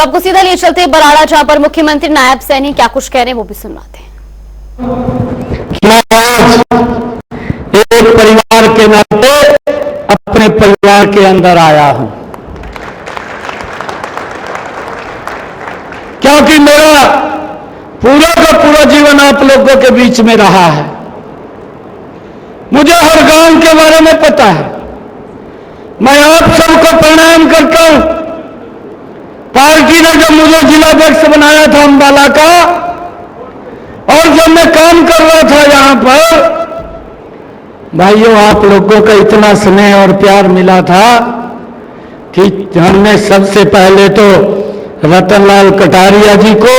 आपको सीधा लिए चलते बराड़ा, जहां पर मुख्यमंत्री नायब सैनी क्या कुछ कह रहे हैं वो भी सुनाते हैं। एक परिवार के नाते अपने परिवार के अंदर आया हूं, क्योंकि मेरा पूरा का पूरा जीवन आप लोगों के बीच में रहा है। मुझे हर गांव के बारे में पता है। मैं आप सबको प्रणाम करता हूं। पार्टी ने जब मुझे जिलाध्यक्ष बनाया था अंबाला का, और जब मैं काम कर रहा था यहां पर, भाइयों आप लोगों का इतना स्नेह और प्यार मिला था कि हमने सबसे पहले तो रतनलाल कटारिया जी को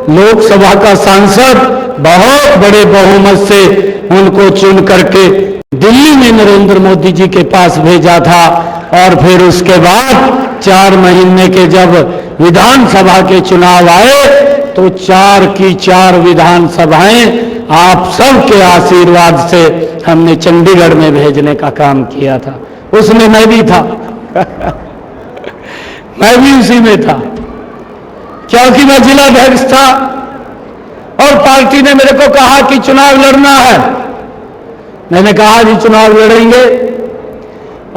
लोकसभा का सांसद बहुत बड़े बहुमत से उनको चुन करके दिल्ली में नरेंद्र मोदी जी के पास भेजा था। और फिर उसके बाद 4 महीने के जब विधानसभा के चुनाव आए तो 4 की 4 विधानसभाएं आप सबके आशीर्वाद से हमने चंडीगढ़ में भेजने का काम किया था। उसमें मैं भी था मैं भी उसी में था, क्योंकि मैं जिलाध्यक्ष था और पार्टी ने मेरे को कहा कि चुनाव लड़ना है। मैंने कहा जी चुनाव लड़ेंगे,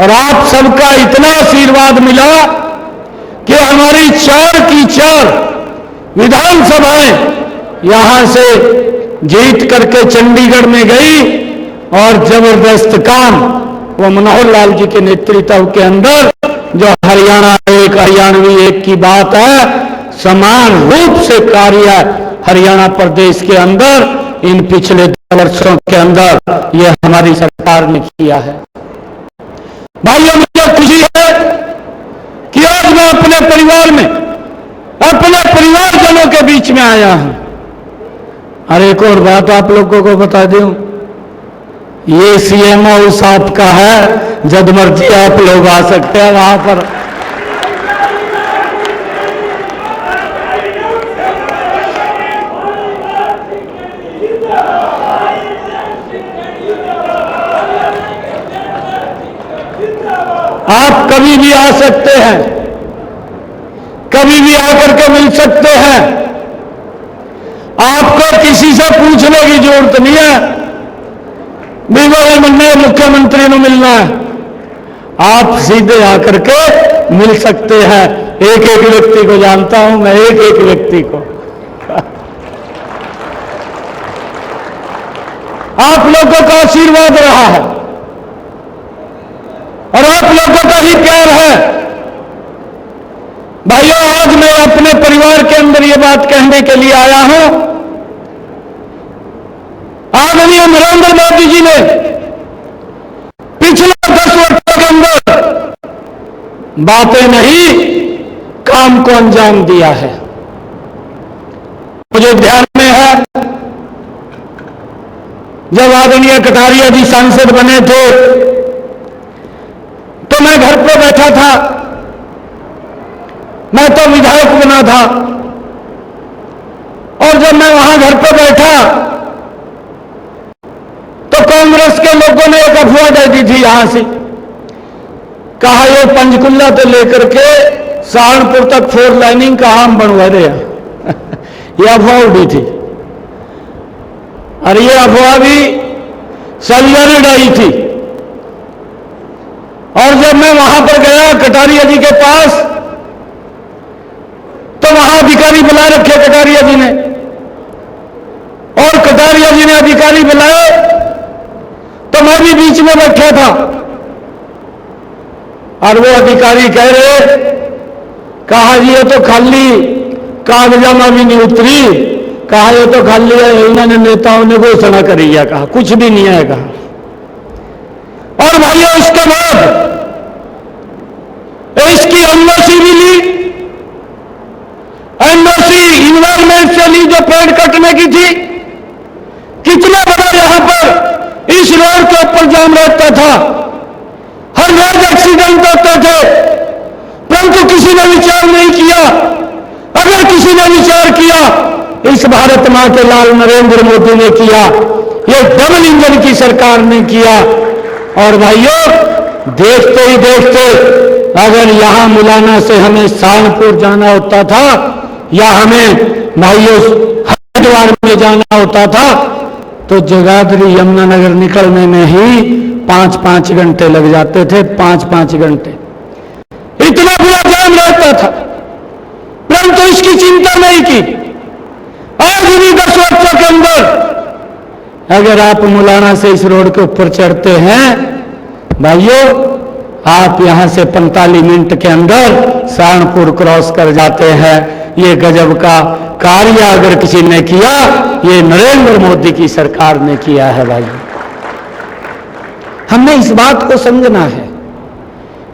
और आप सबका इतना आशीर्वाद मिला कि हमारी 4 की 4 विधानसभाएं यहां से जीत करके चंडीगढ़ में गई। और जबरदस्त काम वो मनोहर लाल जी के नेतृत्व के अंदर, जो हरियाणा एक हरियाणवी एक की बात है, समान रूप से कार्य हरियाणा प्रदेश के अंदर इन पिछले 2 वर्षों के अंदर ये हमारी सरकार ने किया है। भाइयों मुझे खुशी है कि आज मैं अपने परिवार में, अपने परिवारजनों के बीच में आया हूं। और एक और बात आप लोगों को बता दूं, ये सीएम हाउस आपका है, जब मर्जी आप लोग आ सकते हैं वहां पर। आप कभी भी आ सकते हैं, कभी भी आकर के मिल सकते हैं। आपको किसी से पूछने की जरूरत नहीं है मैंने मुख्यमंत्री को मिलना है। आप सीधे आकर के मिल सकते हैं। एक एक व्यक्ति को जानता हूं मैं, एक एक व्यक्ति को आप लोगों का आशीर्वाद रहा है और आप लोगों का ही प्यार है। भाइयों आज मैं अपने परिवार के अंदर ये बात कहने के लिए आया हूं, आदरणीय नरेंद्र मोदी जी ने पिछले 10 वर्षों के अंदर बातें नहीं काम को अंजाम दिया है। मुझे ध्यान में है जब आदरणीय कटारिया जी सांसद बने थे तो मैं घर पर बैठा था, मैं तो विधायक बना था। और जब मैं वहां घर पर बैठा तो कांग्रेस के लोगों ने एक अफवाह दे दी थी यहां से, कहा ये पंचकुला से लेकर के सहारनपुर तक 4 लाइनिंग का हम बनवा रहे हैं ये अफवाह उड़ी थी। और ये अफवाह भी सलिया ने डाली थी। और जब मैं वहां पर गया कटारिया जी के पास तो वहां अधिकारी बुला रखे कटारिया जी ने, और कटारिया जी ने अधिकारी बुलाए तो मैं भी बीच में बैठा था। और वो अधिकारी कह रहे, कहा जी ये तो खाली कागजामा भी नहीं उतरी, कहा ये तो खाली इन्होंने नेताओं ने घोषणा करी है, कहा कुछ भी नहीं है कहा। और भाइयों इसके बाद इसकी एनओसी भी ली, एनओसी इन्वायरमेंट से ली जो पेड़ कटने की थी। कितना बड़ा यहां पर इस रोड के ऊपर जाम रहता था, हर रोज एक्सीडेंट होते थे, परंतु किसी ने विचार नहीं किया। अगर किसी ने विचार किया, इस भारत मां के लाल नरेंद्र मोदी ने किया, ये डबल इंजन की सरकार ने किया। और भाइयों देखते ही देखते अगर यहां मुलाना से हमें सहारनपुर जाना होता था या हमें भाइयों हरिद्वार में जाना होता था तो जगाधरी यमुनानगर निकलने में ही 5-5 घंटे लग जाते थे, 5-5 घंटे, इतना बुरा जाम रहता था। परंतु इसकी चिंता नहीं की। आज इन्हीं 10 वर्षों के अंदर अगर आप मुलाना से इस रोड के ऊपर चढ़ते हैं भाइयों, आप यहां से 45 मिनट के अंदर सहारनपुर क्रॉस कर जाते हैं। ये गजब का कार्य अगर किसी ने किया, ये नरेंद्र मोदी की सरकार ने किया है भाइयों। हमने इस बात को समझना है,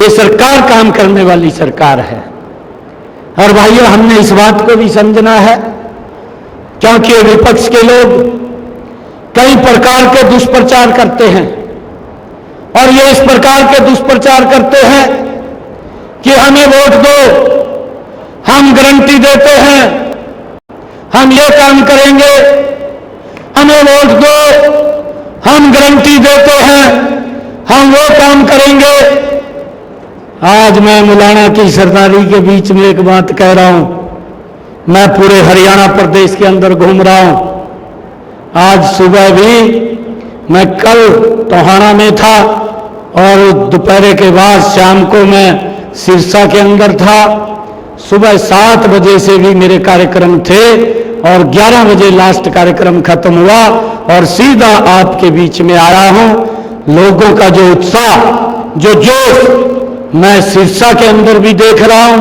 ये सरकार काम करने वाली सरकार है। और भाइयों हमने इस बात को भी समझना है, क्योंकि विपक्ष के लोग कई प्रकार के दुष्प्रचार करते हैं और ये इस प्रकार के दुष्प्रचार करते हैं कि हमें वोट दो, हम गारंटी देते हैं, हम ये काम करेंगे, हमें वोट दो, हम गारंटी देते हैं, हम वो काम करेंगे। आज मैं मुलाना की सरदारी के बीच में एक बात कह रहा हूं, मैं पूरे हरियाणा प्रदेश के अंदर घूम रहा हूं। आज सुबह भी मैं कल टोहाना में था और दोपहर के बाद शाम को मैं सिरसा के अंदर था। सुबह 7 बजे से भी मेरे कार्यक्रम थे और 11 बजे लास्ट कार्यक्रम खत्म हुआ और सीधा आपके बीच में आया हूं। लोगों का जो उत्साह, जो जोश मैं सिरसा के अंदर भी देख रहा हूं,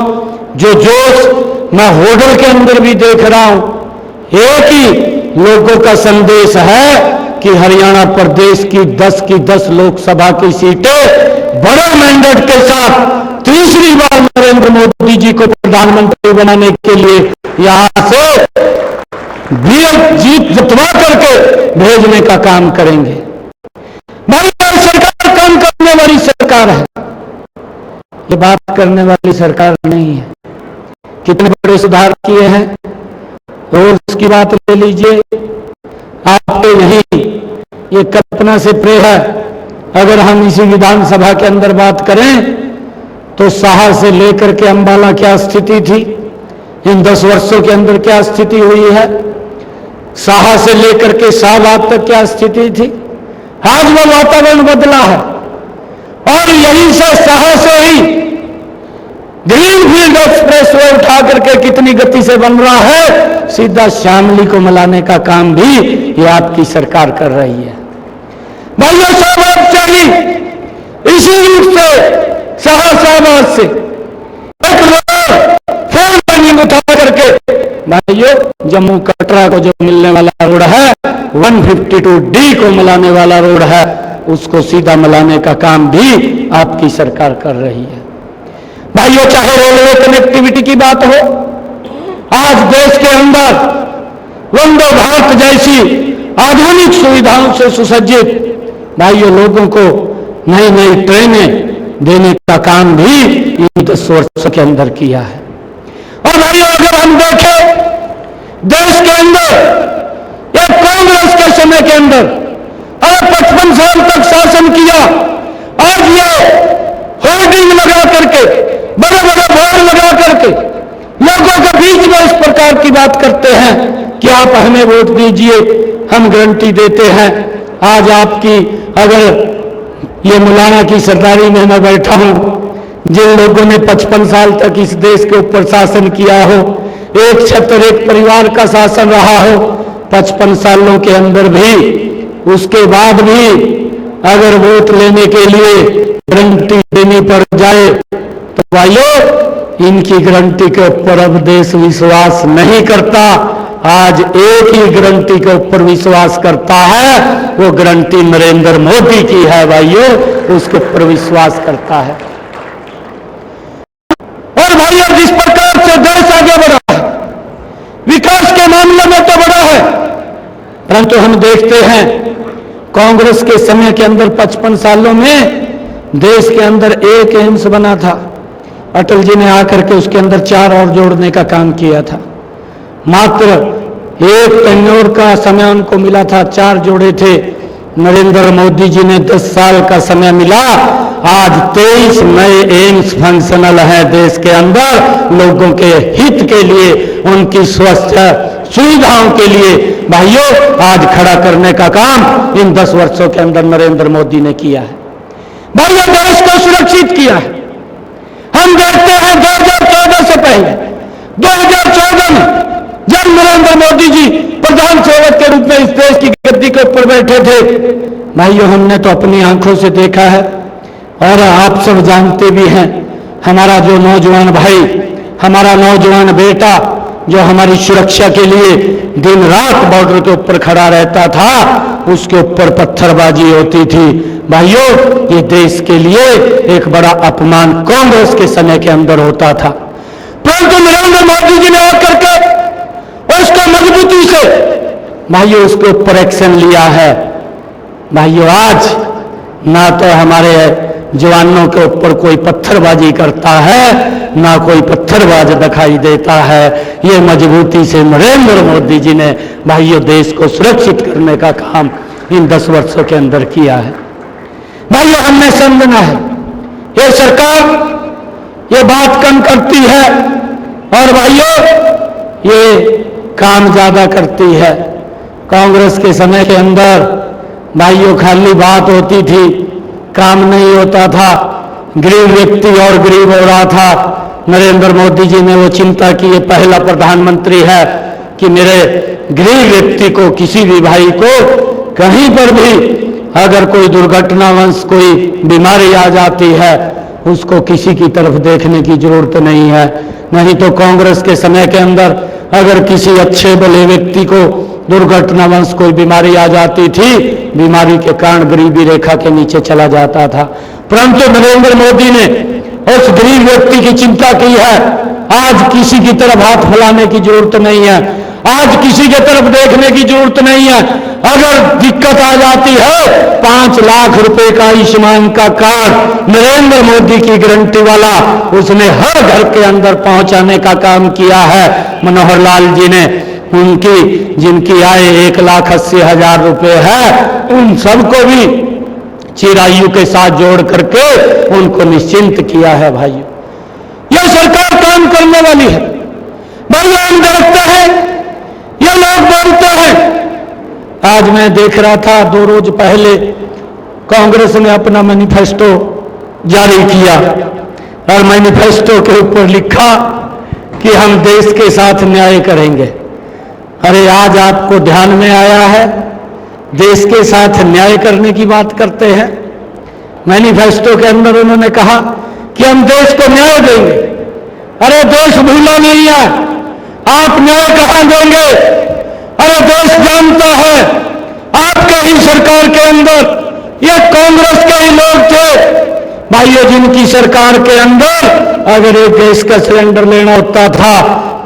जो जोश मैं होडल के अंदर भी देख रहा हूं। एक ही लोगों का संदेश है कि हरियाणा प्रदेश की 10 लोकसभा की सीटें बड़े मैंडेट के साथ तीसरी बार नरेंद्र मोदी जी को प्रधानमंत्री बनाने के लिए यहां से जीत जितवा करके भेजने का काम करेंगे। हमारी सरकार काम करने वाली सरकार है, ये बात करने वाली सरकार नहीं है। कितने बड़े सुधार किए हैं, रोज की बात ले लीजिए। आपको यही ये कल्पना से प्रे है, अगर हम इसी विधानसभा के अंदर बात करें तो साहा से लेकर के अंबाला क्या स्थिति थी, इन 10 वर्षों के अंदर क्या स्थिति हुई है, साहा से लेकर के शाहबाद तक क्या स्थिति थी। आज वो वातावरण बदला है और यहीं से साहा से ही ग्रीनफील्ड एक्सप्रेस वे उठा करके कितनी गति से बन रहा है, सीधा शामली को मिलाने का काम भी ये आपकी सरकार कर रही है। भाइयों शाहबाद से ही इसी रूप से शाहबाद से एक रोड 4 लाइन उठा करके भाइयों जम्मू कटरा को जो मिलने वाला रोड है, 152D को मिलाने वाला रोड है, उसको सीधा मिलाने का काम भी आपकी सरकार कर रही है। भाइयों चाहे रेलवे कनेक्टिविटी की बात हो, आज देश के अंदर वंदे भारत जैसी आधुनिक सुविधाओं से सुसज्जित भाइयों लोगों को नई नई ट्रेनें देने का काम भी इन 10 वर्षों के अंदर किया है। और भाइयों अगर हम देखें देश के अंदर एक कांग्रेस के समय के अंदर अगर 55 साल तक शासन किया, आज ये होर्डिंग लगा करके बड़े बड़े बोर्ड लगा करके लोगों के बीच में इस प्रकार की बात करते हैं कि आप हमें वोट दीजिए, हम गारंटी देते हैं। आज आपकी अगर ये मुलाना की सरदारी में मैं बैठा हूं, जिन लोगों ने 55 साल तक इस देश के ऊपर शासन किया हो, एक छत्र एक परिवार का शासन रहा हो, 55 सालों के अंदर भी उसके बाद भी अगर वोट लेने के लिए गारंटी देनी पड़ जाए तो भाइयों इनकी गारंटी के ऊपर अब देश विश्वास नहीं करता। आज एक ही गारंटी के ऊपर विश्वास करता है, वो गारंटी नरेंद्र मोदी की है भाइयों, उसके ऊपर विश्वास करता है। और भाइयों जिस प्रकार से देश आगे बढ़ा है, विकास के मामले में तो बढ़ा है, परंतु हम देखते हैं कांग्रेस के समय के अंदर 55 सालों में देश के अंदर एक एम्स बना था, अटल जी ने आकर के उसके अंदर 4 और जोड़ने का काम किया था। मात्र एक टेन्योर का समय उनको मिला था, 4 जोड़े थे। नरेंद्र मोदी जी ने 10 साल का समय मिला आज 23 नए एम्स फंक्शनल हैं देश के अंदर, लोगों के हित के लिए, उनकी स्वास्थ्य सुविधाओं के लिए भाइयों आज खड़ा करने का काम इन 10 वर्षों के अंदर नरेंद्र मोदी ने किया है। भाइयों देश को सुरक्षित किया है। हम देखते हैं 2014 से पहले 2014 में जब नरेंद्र मोदी जी प्रधान सेवक के रूप में इस देश की गद्दी के ऊपर बैठे थे, भाइयों हमने तो अपनी आंखों से देखा है और आप सब जानते भी हैं, हमारा जो नौजवान भाई, हमारा नौजवान बेटा जो हमारी सुरक्षा के लिए दिन रात बॉर्डर के ऊपर खड़ा रहता था, उसके ऊपर पत्थरबाजी होती थी। भाइयों ये देश के लिए एक बड़ा अपमान कांग्रेस के समय के अंदर होता था, परंतु नरेंद्र मोदी जी ने आकर के उसको मजबूती से भाइयों उसके ऊपर एक्शन लिया है। भाइयों आज ना तो हमारे जवानों के ऊपर कोई पत्थरबाजी करता है, ना कोई पत्थरबाज दिखाई देता है। ये मजबूती से नरेंद्र मोदी जी ने भाइयों देश को सुरक्षित करने का काम इन 10 वर्षों के अंदर किया है। भाइयों हमने समझना है, ये सरकार ये बात कम करती है और भाइयों ये काम ज्यादा करती है। कांग्रेस के समय के अंदर भाइयों खाली बात होती थी, काम नहीं होता था, गरीब व्यक्ति और गरीब हो रहा था। नरेंद्र मोदी जी ने वो चिंता की, ये पहला प्रधानमंत्री है कि मेरे गरीब व्यक्ति को, किसी भी भाई को कहीं पर भी अगर कोई दुर्घटनावश कोई बीमारी आ जाती है, उसको किसी की तरफ देखने की जरूरत नहीं है। नहीं तो कांग्रेस के समय के अंदर अगर किसी अच्छे भले व्यक्ति को दुर्घटनावश कोई बीमारी आ जाती थी, बीमारी के कारण गरीबी रेखा के नीचे चला जाता था। परंतु नरेंद्र मोदी ने उस गरीब व्यक्ति की चिंता की है। आज किसी की तरफ हाथ फैलाने की जरूरत नहीं है, आज किसी की तरफ देखने की जरूरत नहीं है। अगर दिक्कत आ जाती है, 5 लाख रुपए का आयुष्मान का कार्ड नरेंद्र मोदी की गारंटी वाला उसने हर घर के अंदर पहुंचाने का काम किया है मनोहर लाल जी ने। उनकी जिनकी आय 1,80,000 रुपए है, उन सबको भी चिरायु के साथ जोड़ करके उनको निश्चिंत किया है। भाइयों यह सरकार काम करने वाली है। भाइयों हम देखते हैं, ये लोग बोलते हैं। आज मैं देख रहा था 2 रोज पहले कांग्रेस ने अपना मैनिफेस्टो जारी किया और मैनिफेस्टो के ऊपर लिखा कि हम देश के साथ न्याय करेंगे। अरे आज आपको ध्यान में आया है, देश के साथ न्याय करने की बात करते हैं। मैनिफेस्टो के अंदर उन्होंने कहा कि हम देश को न्याय देंगे। अरे देश भूला नहीं है, आप न्याय कहां देंगे? अरे देश जानता है आपके ही सरकार के अंदर ये कांग्रेस के ही लोग थे भाइयों, जिनकी सरकार के अंदर अगर एक गैस का सिलेंडर लेना होता था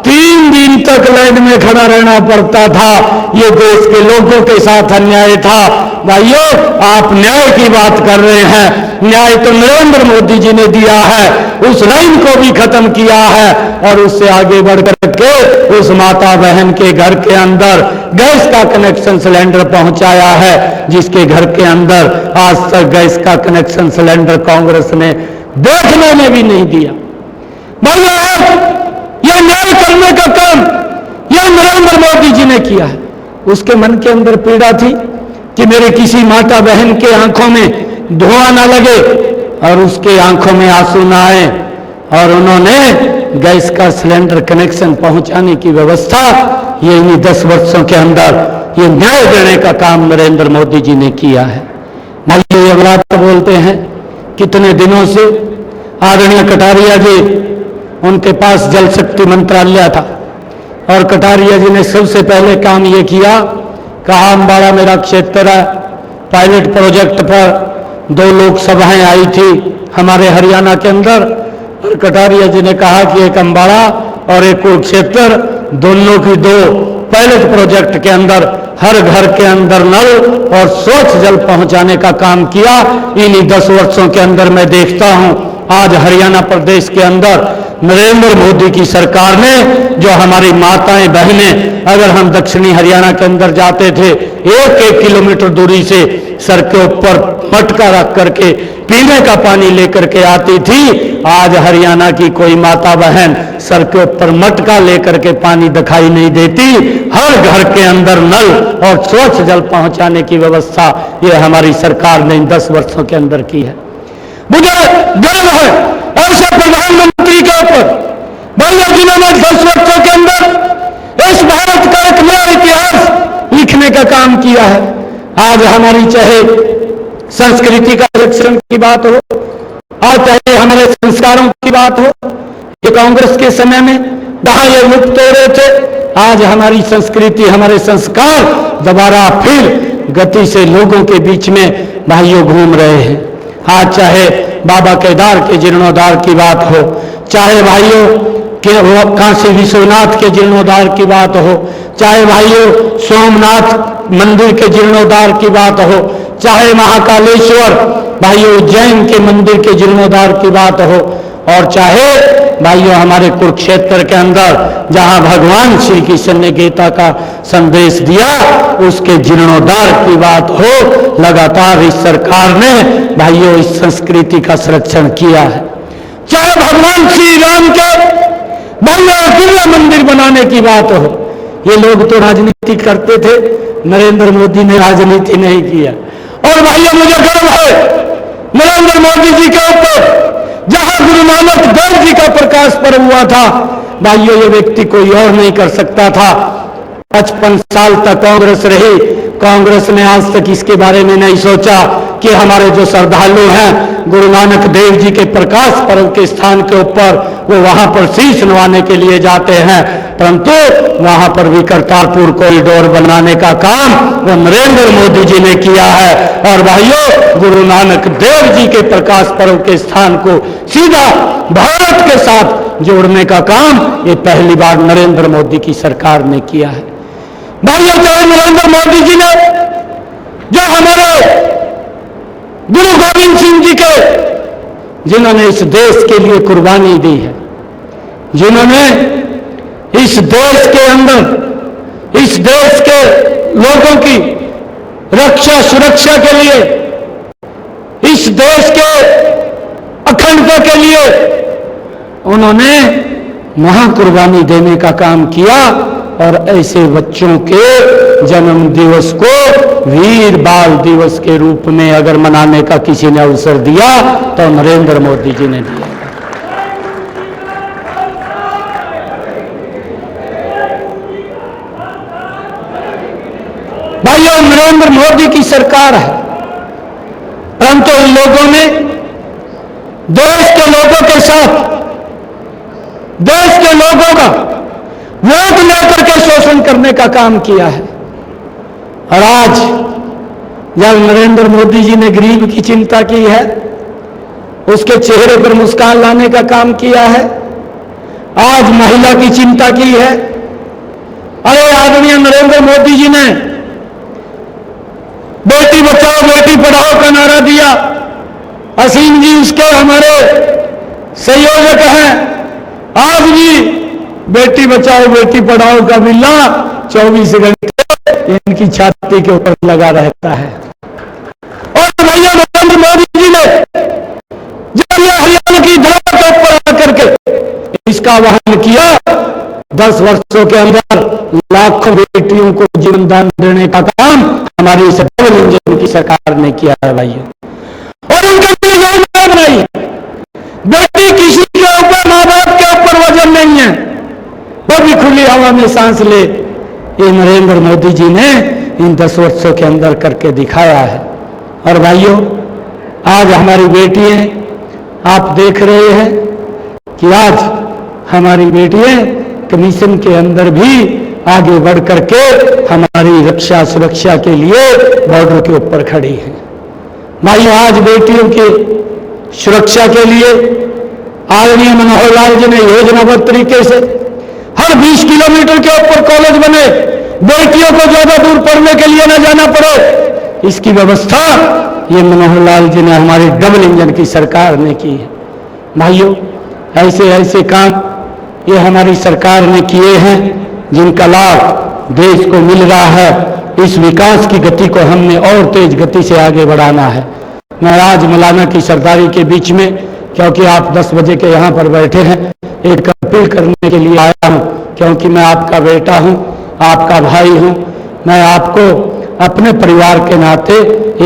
3 दिन तक लाइन में खड़ा रहना पड़ता था। ये देश के लोगों के साथ अन्याय था। भाइयों आप न्याय की बात कर रहे हैं, न्याय तो नरेंद्र मोदी जी ने दिया है, उस लाइन को भी खत्म किया है और उससे आगे बढ़ करके उस माता बहन के घर के अंदर गैस का कनेक्शन सिलेंडर पहुंचाया है, जिसके घर के अंदर आज तक गैस का कनेक्शन सिलेंडर कांग्रेस ने देखने में भी नहीं दिया। भाइयों यह न्याय करने का काम यह नरेंद्र मोदी जी ने किया है। उसके मन के अंदर पीड़ा थी कि मेरे किसी माता बहन के आंखों में धुआं ना लगे और उसके आंखों में आंसू ना आए, और उन्होंने गैस का सिलेंडर कनेक्शन पहुंचाने की व्यवस्था ये इन्हीं 10 वर्षों के अंदर ये न्याय देने का काम नरेंद्र मोदी जी ने किया है। भाइयों ये बात बोलते हैं, कितने दिनों से आदरणीय कटारिया जी, उनके पास जल शक्ति मंत्रालय था और कटारिया जी ने सबसे पहले काम ये किया, कहा अम्बाड़ा मेरा क्षेत्र है, पायलट प्रोजेक्ट पर 2 लोकसभाएं आई थी हमारे हरियाणा के अंदर, और कटारिया जी ने कहा कि एक अम्बाड़ा और एक कुरुक्षेत्र, दोनों की 2 पायलट प्रोजेक्ट के अंदर हर घर के अंदर नल और स्वच्छ जल पहुंचाने का काम किया। इन्हीं 10 वर्षों के अंदर मैं देखता हूं आज हरियाणा प्रदेश के अंदर नरेंद्र मोदी की सरकार ने, जो हमारी माताएं बहनें, अगर हम दक्षिणी हरियाणा के अंदर जाते थे 1-1 किलोमीटर दूरी से सर के ऊपर मटका रख करके पीने का पानी लेकर के आती थी। आज हरियाणा की कोई माता बहन सर के ऊपर मटका लेकर के पानी दिखाई नहीं देती। हर घर के अंदर नल और स्वच्छ जल पहुंचाने की व्यवस्था ये हमारी सरकार ने इन 10 वर्षों के अंदर की है। मुझे गर्व है ऐसे प्रधानमंत्री के ऊपर भैया जिन्होंने 10 वर्षों के अंदर इस भारत का एक नया इतिहास लिखने का काम किया है। आज हमारी चाहे संस्कृति का संरक्षण की बात हो, आज चाहे हमारे संस्कारों की बात हो, ये कांग्रेस के समय में जहां ये लुप्त हो रहे थे, आज हमारी संस्कृति हमारे संस्कार दोबारा फिर गति से लोगों के बीच में भाइयों घूम रहे हैं। आज चाहे बाबा केदार के जीर्णोद्धार की बात हो, चाहे भाइयों के काशी विश्वनाथ के जीर्णोद्धार की बात हो, चाहे भाइयों सोमनाथ मंदिर के जीर्णोद्धार की बात हो, चाहे महाकालेश्वर भाइयों उज्जैन के मंदिर के जीर्णोद्धार की बात हो, और चाहे भाइयों हमारे कुरुक्षेत्र के अंदर जहां भगवान श्री कृष्ण ने गीता का संदेश दिया उसके जीर्णोद्धार की बात हो, लगातार इस सरकार ने भाइयों इस संस्कृति का संरक्षण किया है। चाहे भगवान श्री राम के भाइयों अकेला मंदिर बनाने की बात हो, ये लोग तो राजनीति करते थे, नरेंद्र मोदी ने राजनीति नहीं किया। और भाइयों मुझे गर्व है नरेंद्र मोदी जी के ऊपर, जहां गुरु नानक देव जी का प्रकाश पर्व हुआ था, भाइयों ये व्यक्ति कोई और नहीं कर सकता था। 55 साल तक कांग्रेस रही, कांग्रेस ने आज तक इसके बारे में नहीं सोचा कि हमारे जो श्रद्धालु हैं गुरु नानक देव जी के प्रकाश पर्व के स्थान के ऊपर वो वहां पर शीश नवाने के लिए जाते हैं, परंतु वहां पर भी करतारपुर कॉरिडोर बनाने का काम वो नरेंद्र मोदी जी ने किया है। और भाइयों गुरु नानक देव जी के प्रकाश पर्व के स्थान को सीधा भारत के साथ जोड़ने का काम ये पहली बार नरेंद्र मोदी की सरकार ने किया है। भाइयों चाहे नरेंद्र मोदी जी ने जो हमारे गुरु गोविंद सिंह जी के जिन्होंने इस देश के लिए कुर्बानी दी है, जिन्होंने इस देश के अंदर इस देश के लोगों की रक्षा सुरक्षा के लिए, इस देश के अखंडता के लिए उन्होंने महाकुर्बानी देने का काम किया। और ऐसे बच्चों के जन्म दिवस को वीर बाल दिवस के रूप में अगर मनाने का किसी ने अवसर दिया तो नरेंद्र मोदी जी ने दिया। भाइयों नरेंद्र मोदी की सरकार है, परंतु इन लोगों ने देश के लोगों के साथ देश के लोगों का वोट लेकर के शोषण करने का काम किया है। और आज जब नरेंद्र मोदी जी ने गरीब की चिंता की है, उसके चेहरे पर मुस्कान लाने का काम किया है, आज महिला की चिंता की है। अरे आदरणीय नरेंद्र मोदी जी ने बेटी बचाओ बेटी पढ़ाओ का नारा दिया। असीम जी उसके हमारे संयोजक हैं। आज भी बेटी बचाओ बेटी पढ़ाओ का बिल्ला 24 घंटे इनकी छाती के ऊपर लगा रहता है। और भैया नरेंद्र मोदी जी ने जब यह हरियाणा की धरती के ऊपर आकर के इसका वहन किया, 10 वर्षों के अंदर लाखों बेटियों को जीवन दान देने का काम हमारी इस डबल इंजन की सरकार ने किया है भाइयों। और उनके लिए योजना बनाई, बेटी किसी के ऊपर माँ बाप के ऊपर वजन नहीं है, वो भी खुली हवा में सांस ले। ये नरेंद्र मोदी जी ने इन 10 वर्षों के अंदर करके दिखाया है। और भाइयों आज हमारी बेटियां आप देख रहे हैं कि आज हमारी बेटियां कमीशन के अंदर भी आगे बढ़ करके हमारी रक्षा सुरक्षा के लिए बॉर्डर के ऊपर खड़ी हैं। भाइयों आज बेटियों की सुरक्षा के लिए आदरणीय मनोहर लाल जी ने योजनाबद्ध तरीके से हर 20 किलोमीटर के ऊपर कॉलेज बने, बेटियों को ज्यादा दूर पढ़ने के लिए न जाना पड़े, इसकी व्यवस्था ये मनोहर लाल जी ने हमारी डबल इंजन की सरकार ने की है। भाइयों ऐसे ऐसे काम ये हमारी सरकार ने किए हैं जिनका लाभ देश को मिल रहा है। इस विकास की गति को हमने और तेज गति से आगे बढ़ाना है। मैं आज मौलाना की सरदारी के बीच में, क्योंकि आप 10 बजे के यहाँ पर बैठे हैं, एक अपील करने के लिए आया हूँ, क्योंकि मैं आपका बेटा हूँ, आपका भाई हूँ। मैं आपको अपने परिवार के नाते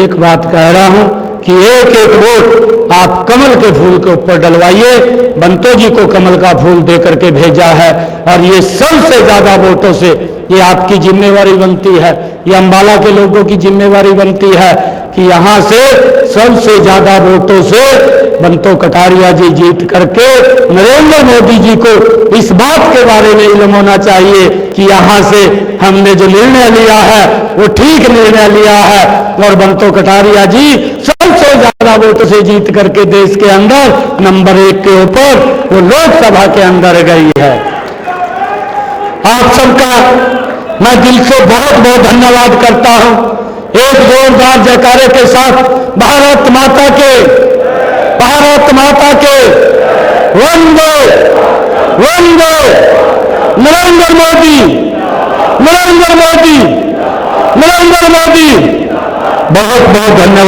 एक बात कह रहा हूँ कि एक एक वोट आप कमल के फूल के ऊपर डलवाइए। बंतो जी को कमल का फूल दे करके भेजा है, और ये सबसे ज्यादा वोटों से ये आपकी जिम्मेवारी बनती है, ये अंबाला के लोगों की जिम्मेवारी बनती है कि यहाँ से सबसे ज्यादा वोटों से बंतो कटारिया जी जीत करके नरेंद्र मोदी जी को इस बात के बारे में इल्म होना चाहिए कि यहाँ से हमने जो निर्णय लिया है वो ठीक निर्णय लिया है, और बंतो कटारिया जी सबसे ज्यादा वोटों से जीत करके देश के अंदर नंबर 1 के ऊपर वो लोकसभा के अंदर गई है। आप सबका मैं दिल से बहुत बहुत धन्यवाद करता हूं। एक जोरदार जयकारे के साथ भारत माता के वंदे वंदे नरेंद्र मोदी नरेंद्र मोदी नरेंद्र मोदी। बहुत बहुत धन्यवाद।